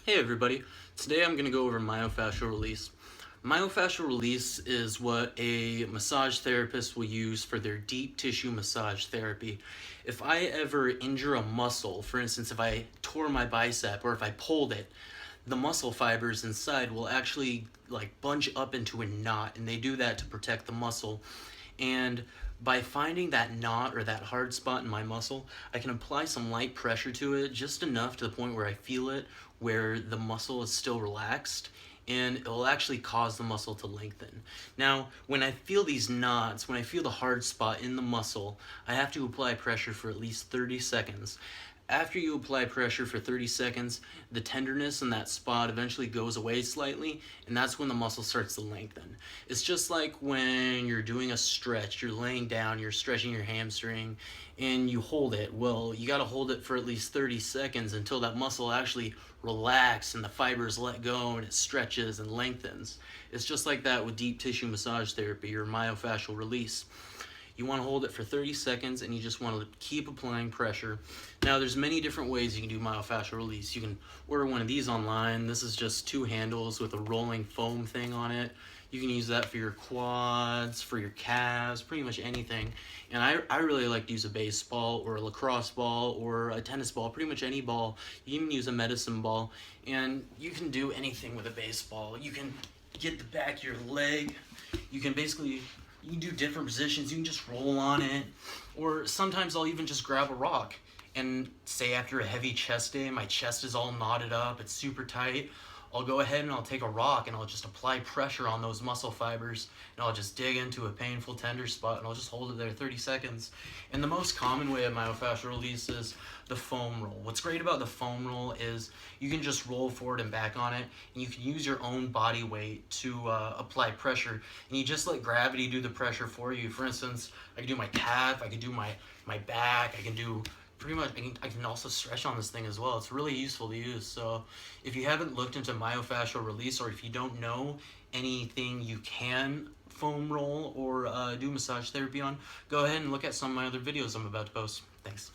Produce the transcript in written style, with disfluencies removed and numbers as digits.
Hey everybody, today I'm going to go over myofascial release. Myofascial release is what a massage therapist will use for their deep tissue massage therapy. If I ever injure a muscle, for instance if I tore my bicep or if I pulled it, the muscle fibers inside will actually bunch up into a knot, and they do that to protect the muscle. And by finding that knot or that hard spot in my muscle, I can apply some light pressure to it, just enough to the point where I feel it, where the muscle is still relaxed, and it will actually cause the muscle to lengthen. Now, when I feel these knots, when I feel the hard spot in the muscle, I have to apply pressure for at least 30 seconds. After you apply pressure for 30 seconds, the tenderness in that spot eventually goes away slightly, and that's when the muscle starts to lengthen. It's just like when you're doing a stretch, you're laying down, you're stretching your hamstring, and you hold it. Well, you gotta hold it for at least 30 seconds until that muscle actually relaxes and the fibers let go and it stretches and lengthens. It's just like that with deep tissue massage therapy or myofascial release. You want to hold it for 30 seconds and you just want to keep applying pressure. Now there's many different ways you can do myofascial release. You can order one of these online. This is just two handles with a rolling foam thing on it. You can use that for your quads, for your calves, pretty much anything. And I really like to use a baseball or a lacrosse ball or a tennis ball, pretty much any ball. You can use a medicine ball, and you can do anything with a baseball. You can get the back of your leg. You can do different positions. You can just roll on it, or sometimes I'll even just grab a rock and say after a heavy chest day, my chest is all knotted up, it's super tight. I'll go ahead and I'll take a rock and I'll just apply pressure on those muscle fibers, and I'll just dig into a painful tender spot and I'll just hold it there 30 seconds. And the most common way of myofascial release is the foam roll. What's great about the foam roll is you can just roll forward and back on it, and you can use your own body weight to apply pressure, and you just let gravity do the pressure for you. For instance, I can do my calf, I can do my back, I can do pretty much, I can also stretch on this thing as well. It's really useful to use. So if you haven't looked into myofascial release, or if you don't know anything you can foam roll or do massage therapy on, go ahead and look at some of my other videos I'm about to post. Thanks.